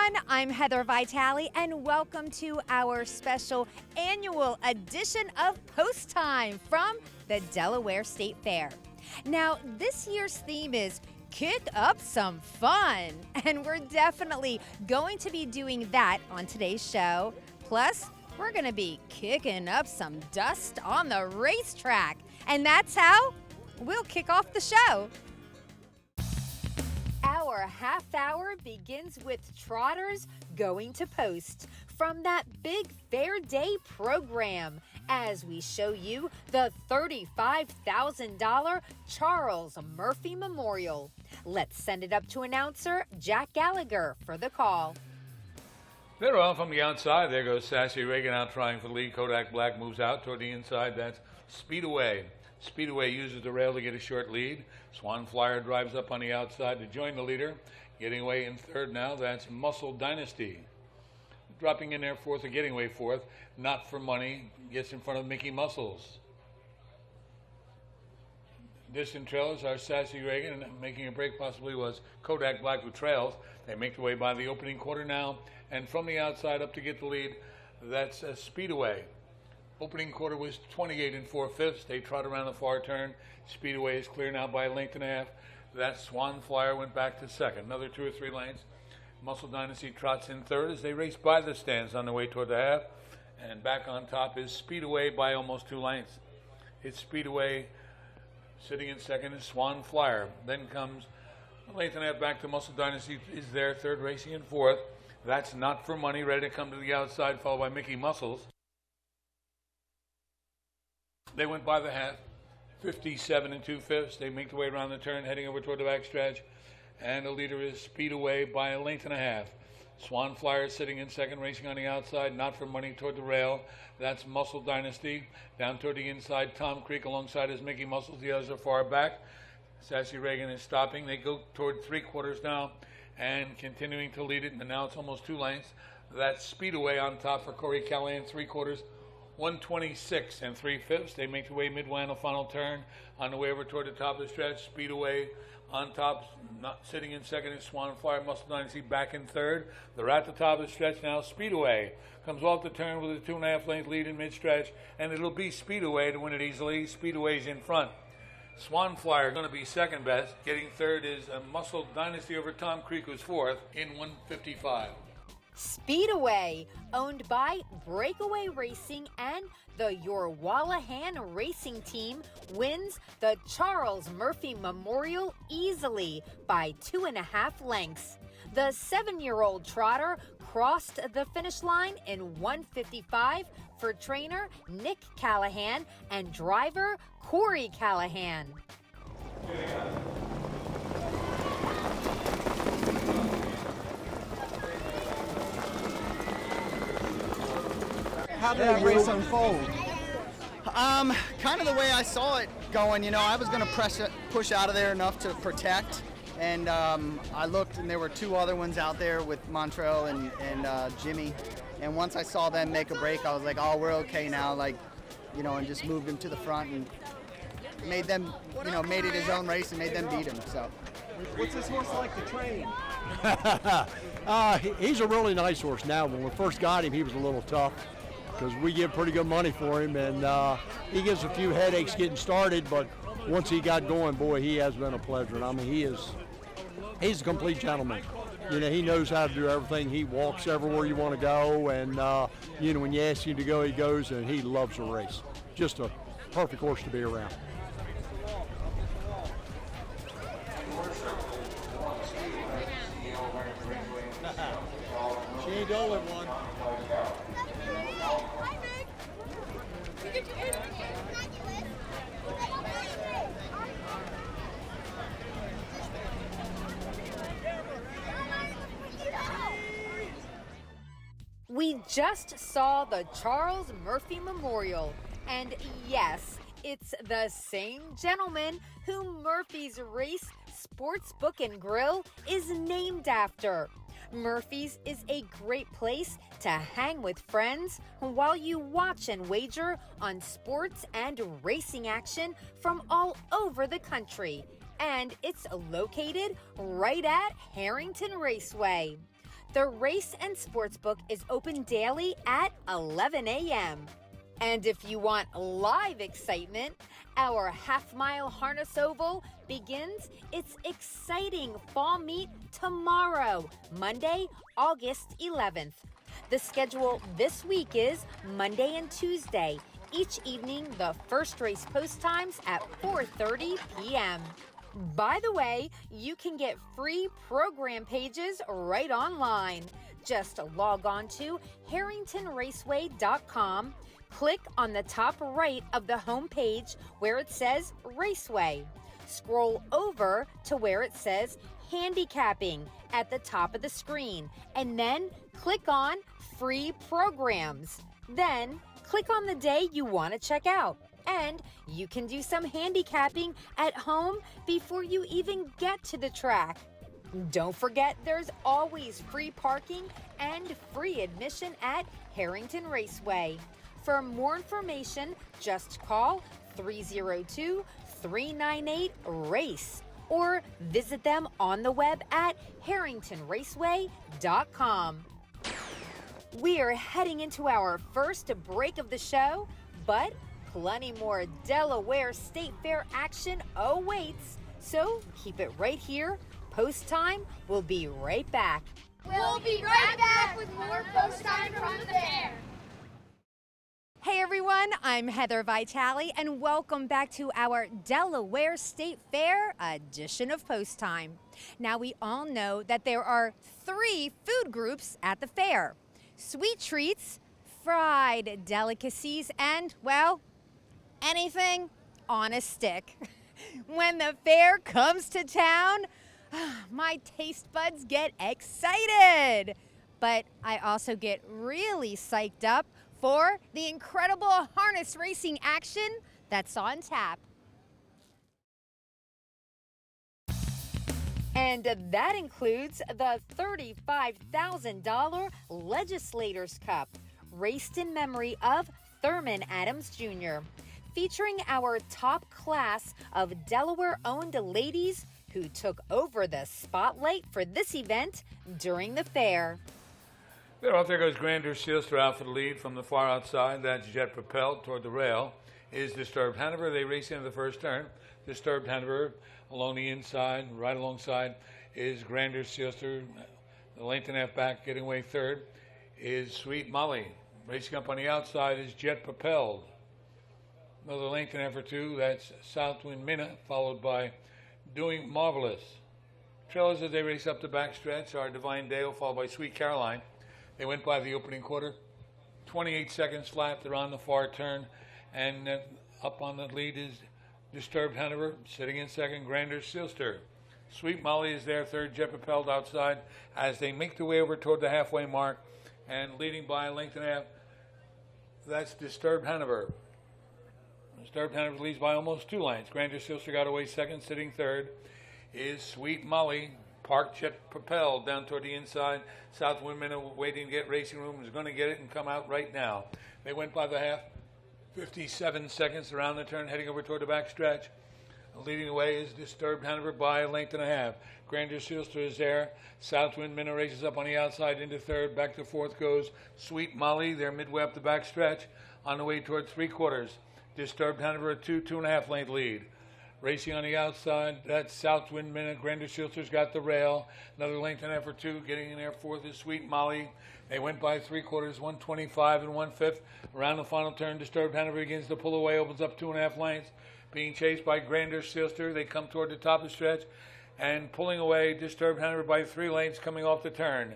everyone, I'm Heather Vitale, and welcome to our special annual edition of Post Time from the Delaware State Fair. Now, this year's theme is Kick Up Some Fun, and we're definitely going to be doing that on today's show. Plus, we're going to be kicking up some dust on the racetrack, and that's how we'll kick off the show. Our half hour begins with trotters going to post from that big Fair Day program as we show you the $35,000 Charles Murphy Memorial. Let's send it up to announcer Jack Gallagher for the call. They're on from the outside. There goes Sassy Reagan out trying for the lead. Kodak Black moves out toward the inside. That's Speedaway. Speedaway uses the rail to get a short lead. Swan Flyer drives up on the outside to join the leader. Getting away in third now, that's Muscle Dynasty. Dropping in there fourth or getting away fourth. Not for Money gets in front of Mickey Muscles. Distant trailers are Sassy Reagan, and making a break possibly was Kodak Black, who trails. They make their way by the opening quarter now, and from the outside up to get the lead, that's Speedaway. Opening quarter was 28 4/5. They trot around the far turn. Speedaway is clear now by a length and a half. That Swan Flyer went back to second. Another 2 or 3 lanes. Muscle Dynasty trots in third as they race by the stands on the way toward the half. And back on top is Speedaway by almost 2 lengths. It's Speedaway sitting in second is Swan Flyer. Then comes a length and a half back to Muscle Dynasty is there, third racing in fourth. That's Not for Money, ready to come to the outside, followed by Mickey Muscles. They went by the half, 57 2/5. They make their way around the turn, heading over toward the backstretch. And the leader is Speedaway by a length and a half. Swan Flyer sitting in second, racing on the outside. Not for Money toward the rail. That's Muscle Dynasty. Down toward the inside, Tom Creek alongside his Mickey Muscles. The others are far back. Sassy Reagan is stopping. They go toward 3/4 now and continuing to lead it. And now it's almost 2 lengths. That's Speedaway on top for Corey Callahan, 3/4. 126 3/5. They make their way midway on the final turn. On the way over toward the top of the stretch, Speedaway on top, not sitting in second is Swan Flyer. Muscle Dynasty back in third. They're at the top of the stretch now. Speedaway comes off the turn with a 2.5 length lead in mid-stretch, and it'll be Speedaway to win it easily. Speedaway's in front. Swan Flyer going to be second best. Getting third is a Muscle Dynasty over Tom Creek, who's fourth in 155. Speedaway, owned by Breakaway Racing and the Your Wallahan Racing Team, wins the Charles Murphy Memorial easily by 2.5 lengths. The 7-year-old trotter crossed the finish line in 155 for trainer Nick Callahan and driver Corey Callahan. How did that race unfold? Kind of the way I saw it going. You know, I was going to push out of there enough to protect, and I looked, and there were 2 other ones out there with Montrell and Jimmy. And once I saw them make a break, I was like, oh, we're okay now, like, you know, and just moved him to the front and made them, you know, made it his own race and made them beat him. So, what's this horse like to train? He's a really nice horse now. When we first got him, he was a little tough, because we give pretty good money for him, and he gives a few headaches getting started, but once he got going, boy, he has been a pleasure. And I mean, he's a complete gentleman. You know, he knows how to do everything. He walks everywhere you want to go, and you know, when you ask him to go, he goes, and he loves a race. Just a perfect horse to be around. She ain't the only one. We just saw the Charles Murphy Memorial, and yes, it's the same gentleman who Murphy's Race Sportsbook and Grill is named after. Murphy's is a great place to hang with friends while you watch and wager on sports and racing action from all over the country. And it's located right at Harrington Raceway. The Race and Sportsbook is open daily at 11 a.m. And if you want live excitement, our half-mile harness oval begins its exciting fall meet tomorrow, Monday, August 11th. The schedule this week is Monday and Tuesday, each evening the first race post times at 4:30 p.m. By the way, you can get free program pages right online. Just log on to harringtonraceway.com. Click on the top right of the home page where it says Raceway. Scroll over to where it says Handicapping at the top of the screen, and then click on Free Programs. Then click on the day you want to check out, and you can do some handicapping at home before you even get to the track. Don't forget, there's always free parking and free admission at Harrington Raceway. For more information, just call 302-398-RACE or visit them on the web at harringtonraceway.com. We're heading into our first break of the show, but plenty more Delaware State Fair action awaits. So keep it right here. Post time. We'll be right back. We'll be right back with more post time from the fair. Hey everyone, I'm Heather Vitale, and welcome back to our Delaware State Fair edition of Post Time. Now, we all know that there are 3 food groups at the fair: sweet treats, fried delicacies, and, well, anything on a stick. When the fair comes to town, my taste buds get excited. But I also get really psyched up for the incredible harness racing action that's on tap. And that includes the $35,000 Legislator's Cup, raced in memory of Thurman Adams Jr., featuring our top class of Delaware-owned ladies who took over the spotlight for this event during the fair. There goes Grander Sealster out for the lead from the far outside. That's jet propelled toward the rail. Is Disturbed Hanover. They race into the first turn. Disturbed Hanover along the inside, right alongside is Grander Sealster. The length and a half back, getting away third is Sweet Molly. Racing up on the outside is Jet Propelled. Another length and a half or two. That's Southwind Minna, followed by Doing Marvelous. Trailers as they race up the backstretch are Divine Dale, followed by Sweet Caroline. They went by the opening quarter. 28 seconds flat. They're on the far turn. And up on the lead is Disturbed Hanover. Sitting in second, Grander Sealster. Sweet Molly is there third. Jet Propelled outside as they make their way over toward the halfway mark. And leading by a length and a half, that's Disturbed Hanover. Disturbed Hanover leads by almost 2 lengths. Grander Sealster got away second. Sitting third is Sweet Molly. Park Jet Propelled down toward the inside. Southwind Minna waiting to get racing room, is going to get it and come out right now. They went by the half. 57 seconds around the turn, heading over toward the backstretch. Leading the way is Disturbed Hanover by a length and a half. Grander Sealster is there. Southwind Minna races up on the outside into third. Back to fourth goes Sweet Molly. They're midway up the backstretch on the way toward 3/4. Disturbed Hanover a 2.5 length lead. Racing on the outside, that's Southwind Minna. Grander Sealster's got the rail. Another length and a half or two. Getting in there fourth is Sweet Molly. They went by 3/4, 125 and 1/5. Around the final turn, Disturbed Hanover begins to pull away, opens up 2.5 lengths. Being chased by Grander Sealster. They come toward the top of the stretch and pulling away Disturbed Hanover by 3 lengths coming off the turn.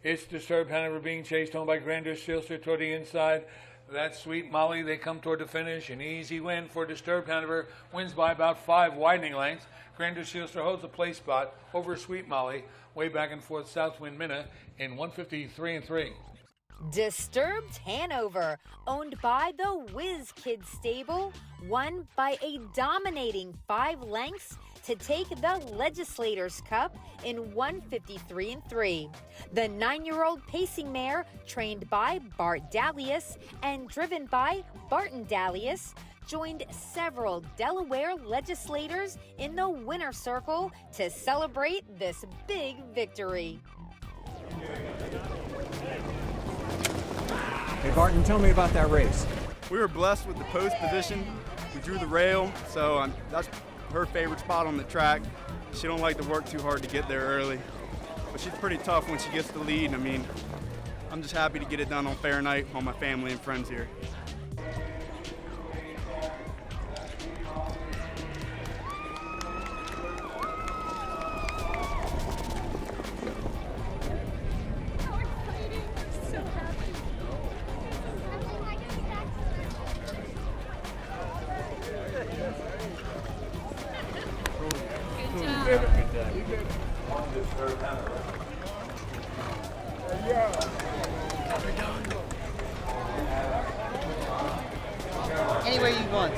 It's Disturbed Hanover being chased home by Grander Sealster toward the inside. That's Sweet Molly. They come toward the finish. An easy win for Disturbed Hanover. Wins by about 5 widening lengths. Grander Sealster holds a place spot over Sweet Molly. Way back and forth, Southwind Minna in 153 and 3. Disturbed Hanover, owned by the Whiz Kid stable, won by a dominating 5 lengths to take the Legislator's Cup in 153 and 3. The 9-year-old pacing mare, trained by Bart Dalius and driven by Barton Dalius, joined several Delaware legislators in the winner's circle to celebrate this big victory. Hey Barton, tell me about that race. We were blessed with the post position. We drew the rail, so that's her favorite spot on the track. She don't like to work too hard to get there early, but she's pretty tough when she gets the lead. I mean, I'm just happy to get it done on fair night with all my family and friends here. Anywhere you want.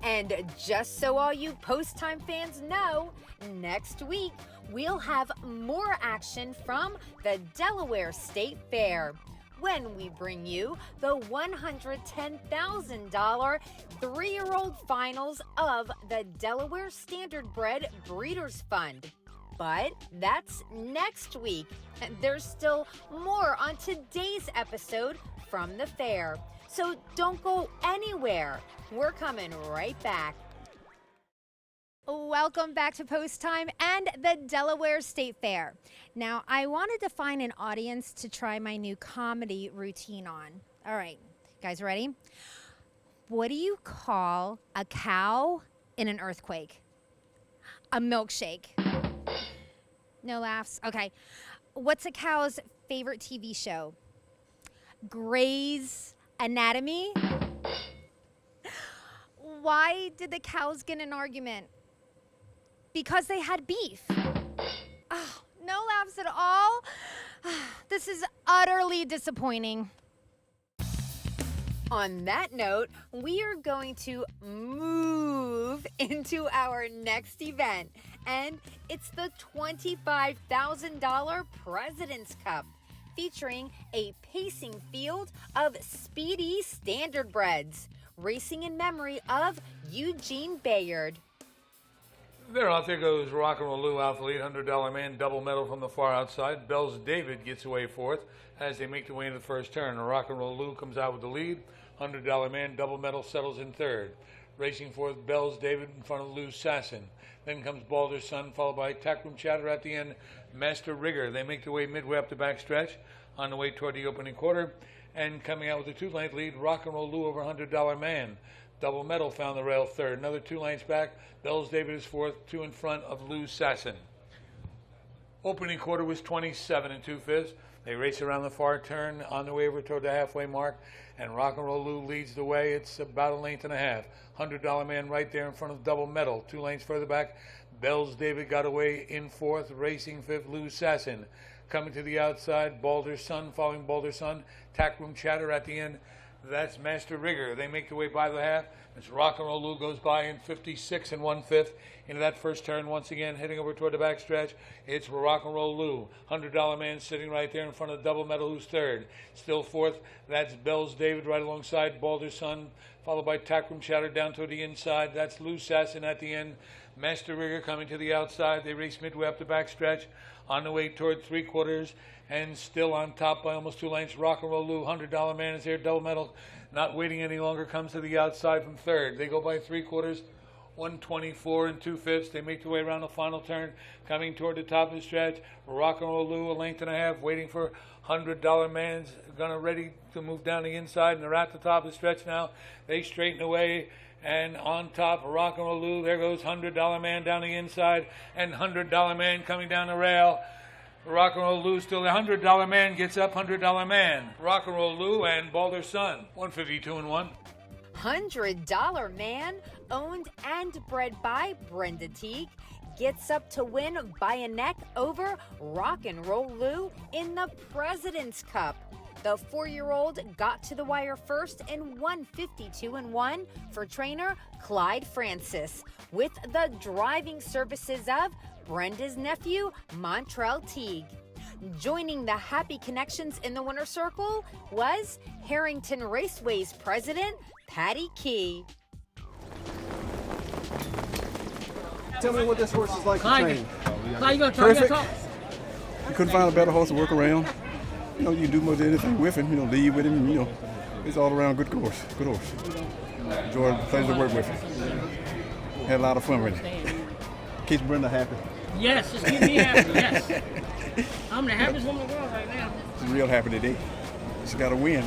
And just so all you Post Time fans know, next week we'll have more action from the Delaware State Fair when we bring you the $110,000 three-year-old finals of the Delaware Standardbred Breeders Fund. But that's next week. There's still more on today's episode from the fair. So don't go anywhere. We're coming right back. Welcome back to Post Time and the Delaware State Fair. Now, I wanted to find an audience to try my new comedy routine on. All right, guys ready? What do you call a cow in an earthquake? A milkshake. No laughs? Okay. What's a cow's favorite TV show? Grey's Anatomy? Why did the cows get in an argument? Because they had beef. Oh, no laughs at all? This is utterly disappointing. On that note, we are going to move into our next event, and it's the $25,000 President's Cup, featuring a pacing field of speedy standardbreds, racing in memory of Eugene Bayard. There, out there goes Rock and Roll Lou out the lead, $100 man, double medal from the far outside. Bell's David gets away fourth as they make their way into the first turn. Rock and Roll Lou comes out with the lead, $100 man, double medal settles in third. Racing fourth, Bell's David in front of Lou Sasson. Then comes Balder's Son, followed by Tackroom Chatter at the end, Master Rigger. They make their way midway up the backstretch on the way toward the opening quarter. And coming out with a 2-length lead, Rock and Roll Lou over $100 man. Double medal found the rail third. Another 2 lengths back. Bell's David is fourth, 2 in front of Lou Sasson. Opening quarter was 27 2/5. They race around the far turn on the way over toward the halfway mark, and Rock and Roll Lou leads the way. It's about 1.5 lengths. $100 man right there in front of double medal. 2 lengths further back, Bell's David got away in fourth, racing fifth, Lou Sasson. Coming to the outside, Balder's Son, following Balder's Son, Tackroom Chatter at the end. That's Master Rigger. They make their way by the half. As Rock and Roll Lou goes by in 56 1/5 into that first turn once again, heading over toward the backstretch. It's Rock and Roll Lou. $100 man sitting right there in front of the double medal, who's third. Still fourth, that's Bell's David right alongside Balder's Son, followed by Tackroom Chatter down toward the inside. That's Lou Sasson at the end. Master Rigger coming to the outside. They race midway up the backstretch on the way toward 3/4, and still on top by almost 2 lengths. Rock and Roll Lou, $100 man is there, double medal, not waiting any longer, comes to the outside from third. They go by 3/4, 124 2/5. They make their way around the final turn, coming toward the top of the stretch. Rock and Roll Lou, 1.5 lengths, waiting for $100 man's gonna ready to move down the inside, and they're at the top of the stretch now. They straighten away. And on top, Rock and Roll Lou, there goes $100 man down the inside, and $100 man coming down the rail. Rock and Roll Lou still, the $100 man gets up, $100 man. Rock and Roll Lou and Balder's Son, 152 1. $100 man, owned and bred by Brenda Teague, gets up to win by a neck over Rock and Roll Lou in the President's Cup. The 4-year-old got to the wire first in 152 1 for trainer Clyde Francis, with the driving services of Brenda's nephew, Montrell Teague. Joining the happy connections in the winner's circle was Harrington Raceway's president, Patty Key. Tell me what this horse is like to Clyde, train. Clyde, you gonna talk? Perfect. You gonna talk? You couldn't find a better horse to work around. You know, you can do most anything with him. You know, lead with him. You know, it's all around good horse. Good horse. Enjoy the pleasure to work with him. Had a lot of fun with him. Keeps Brenda happy. Yes, just keep me happy. Yes. I'm the happiest woman in the world right now. She's real happy today. She got a win.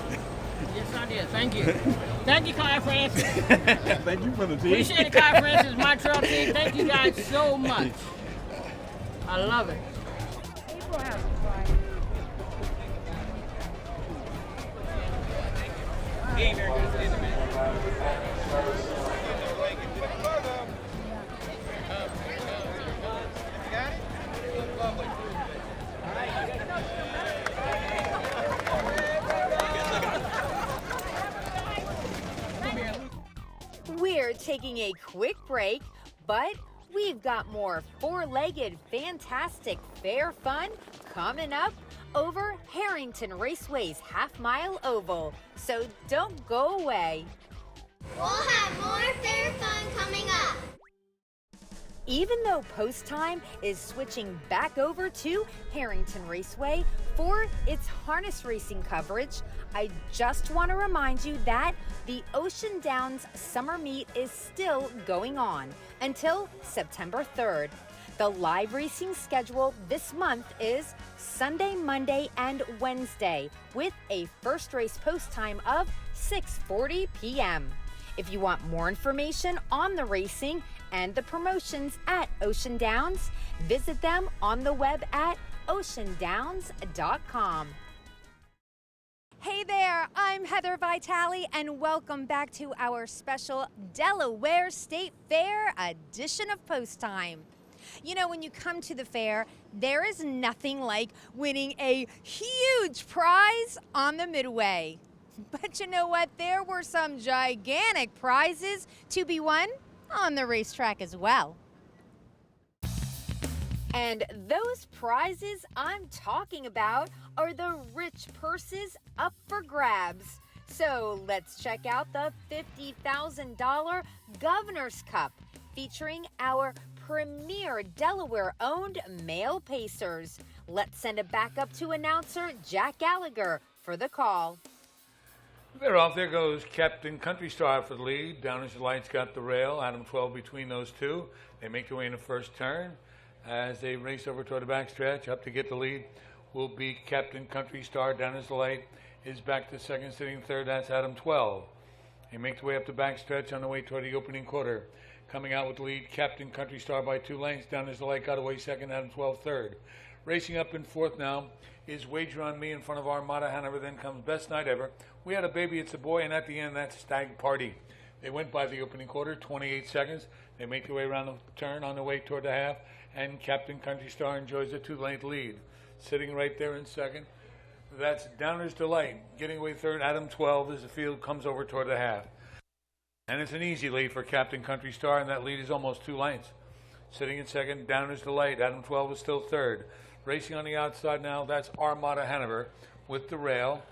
Yes, I did. Thank you. Thank you, Clyde Francis. Thank you for the team. Appreciate it, Clyde Francis, my Trot team. Thank you guys so much. I love it. We're taking a quick break, but we've got more four-legged, fantastic fair fun coming up over Harrington Raceway's half-mile oval. So don't go away. We'll have more fair fun coming up. Even though post time is switching back over to Harrington Raceway for its harness racing coverage, I just want to remind you that the Ocean Downs Summer Meet is still going on until September 3rd. The live racing schedule this month is Sunday, Monday, and Wednesday with a first race post time of 6:40 p.m. If you want more information on the racing and the promotions at Ocean Downs, visit them on the web at oceandowns.com. Hey there, I'm Heather Vitale, and welcome back to our special Delaware State Fair edition of Post Time. You know, when you come to the fair, there is nothing like winning a huge prize on the midway. But you know what? There were some gigantic prizes to be won on the racetrack as well. And those prizes I'm talking about are the rich purses up for grabs. So let's check out the $50,000 Governor's Cup featuring our premier Delaware-owned male pacers. Let's send it back up to announcer Jack Gallagher for the call. They're off. There goes Captain Country Star for the lead. Down as the lights got the rail. Adam 12 between those two. They make their way in the first turn. As they race over toward the backstretch, up to get the lead will be Captain Country Star. Down as the light is back to second, sitting third. That's Adam 12. They make their way up the backstretch on the way toward the opening quarter. Coming out with the lead, Captain Country Star by 2 lengths. Down as the light got away second, Adam 12 third. Racing up in fourth now is Wager on Me in front of Armada Hanover. Then comes Best Night Ever. We Had a Baby, It's a Boy, and at the end, that's Stag Party. They went by the opening quarter, 28 seconds. They make their way around the turn on the way toward the half, and Captain Country Star enjoys a 2-length lead. Sitting right there in second, that's Downer's Delight. Getting away third, Adam 12 as the field comes over toward the half. And it's an easy lead for Captain Country Star, and that lead is almost 2 lengths. Sitting in second, Downer's Delight. Adam 12 is still third. Racing on the outside now, that's Armada Hanover with the rail.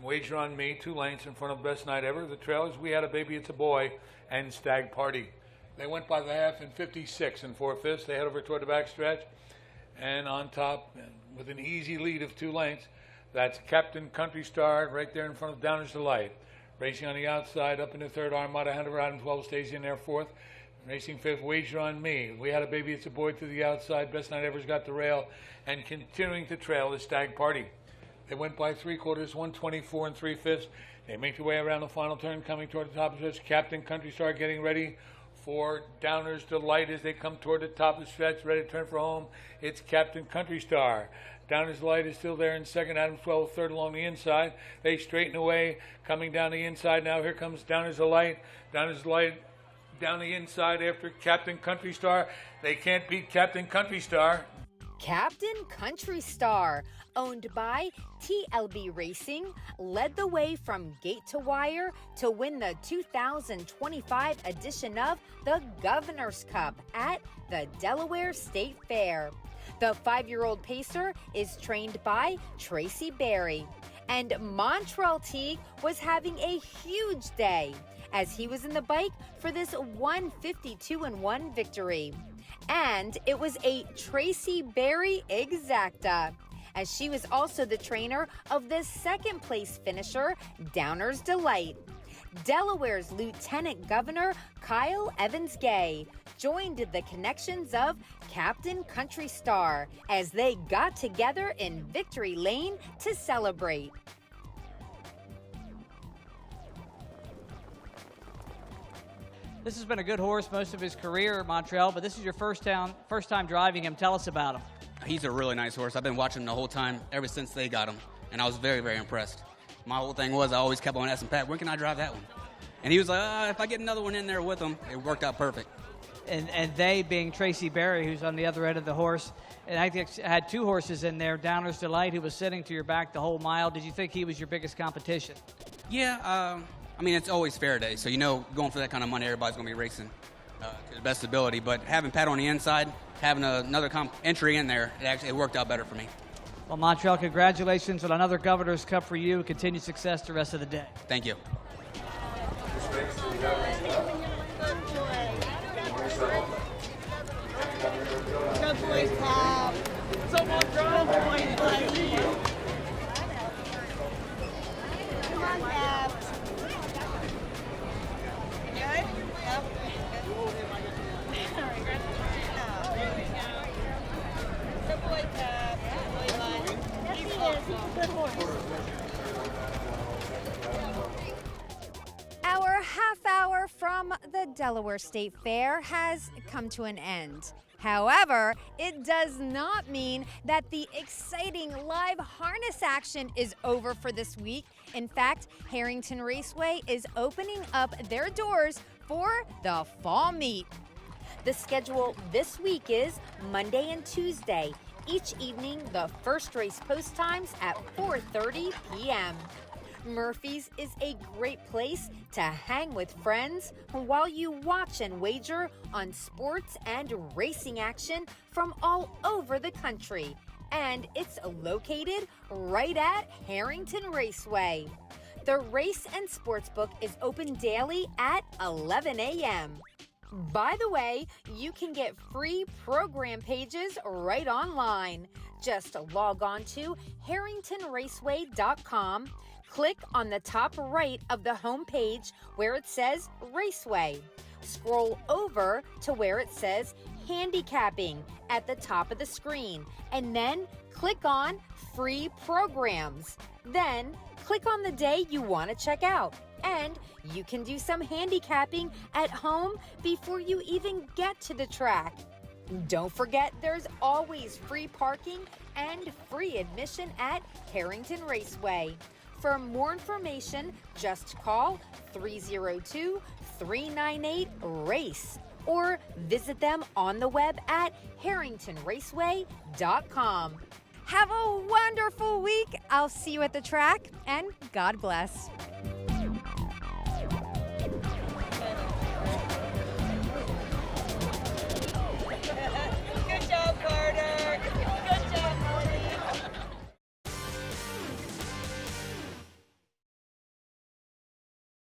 Wager on Me, 2 lengths in front of Best Night Ever. The trailers, We Had a Baby, It's a Boy, and Stag Party. They went by the half in 56 and 4/5. They head over toward the backstretch. And on top, with an easy lead of 2 lengths, that's Captain Country Star right there in front of Downer's Delight. Racing on the outside, up in the third, Armada Hanover. Adam 12 stays in there fourth. Racing fifth, Wager on Me. We Had a Baby, It's a Boy to the outside. Best Night Ever's got the rail. And continuing to trail is Stag Party. They went by 3/4, 124 and 3/5. They make their way around the final turn, coming toward the top of the stretch. Captain Country Star getting ready for Downer's Delight as they come toward the top of the stretch, ready to turn for home. It's Captain Country Star. Downers Delight is still there in second. Adam 12 third along the inside. They straighten away, coming down the inside now. Here comes Downers Delight. Downers Delight down the inside after Captain Country Star. They can't beat Captain Country Star. Captain Country Star, owned by TLB Racing, led the way from gate to wire to win the 2025 edition of the Governor's Cup at the Delaware State Fair. The 5-year-old pacer is trained by Tracy Berry. And Montreal Teague was having a huge day as he was in the bike for this 152-1 victory. And it was a Tracy Berry exacta, as she was also the trainer of the second place finisher, Downer's Delight. Delaware's Lieutenant Governor Kyle Evans-Gay joined the connections of Captain Country Star as they got together in Victory Lane to celebrate. This has been a good horse most of his career, Montreal, but this is your first time driving him. Tell us about him. He's a really nice horse. I've been watching him the whole time ever since they got him, and I was very, very impressed. My whole thing was I always kept on asking Pat, when can I drive that one? And he was like, if I get another one in there with him, it worked out perfect. And they being Tracy Berry, who's on the other end of the horse. And I think had two horses in there, Downer's Delight, who was sitting to your back the whole mile. Did you think he was your biggest competition? Yeah, I mean, it's always fair day. So, you know, going for that kind of money, everybody's going to be racing to the best ability. But having Pat on the inside, having another entry in there, it worked out better for me. Well, Montreal, congratulations on another Governor's Cup for you. Continued success the rest of the day. Thank you. Good boys, Pop. Someone drove boys, buddy. Come on, Pop. Good? Yep. Good boy, Pop. Good boy, bud. Yes, he is. He's a good horse. Our half hour from the Delaware State Fair has come to an end. However, it does not mean that the exciting live harness action is over for this week. In fact, Harrington Raceway is opening up their doors for the fall meet. The schedule this week is Monday and Tuesday, each evening the first race post times at 4:30 p.m. Murphy's is a great place to hang with friends while you watch and wager on sports and racing action from all over the country. And it's located right at Harrington Raceway. The Race and Sportsbook is open daily at 11 a.m. By the way, you can get free program pages right online. Just log on to harringtonraceway.com. Click on the top right of the home page where it says Raceway. Scroll over to where it says Handicapping at the top of the screen, and then click on Free Programs. Then click on the day you want to check out, and you can do some handicapping at home before you even get to the track. Don't forget, there's always free parking and free admission at Harrington Raceway. For more information, just call 302-398-RACE or visit them on the web at harringtonraceway.com. Have a wonderful week. I'll see you at the track, and God bless.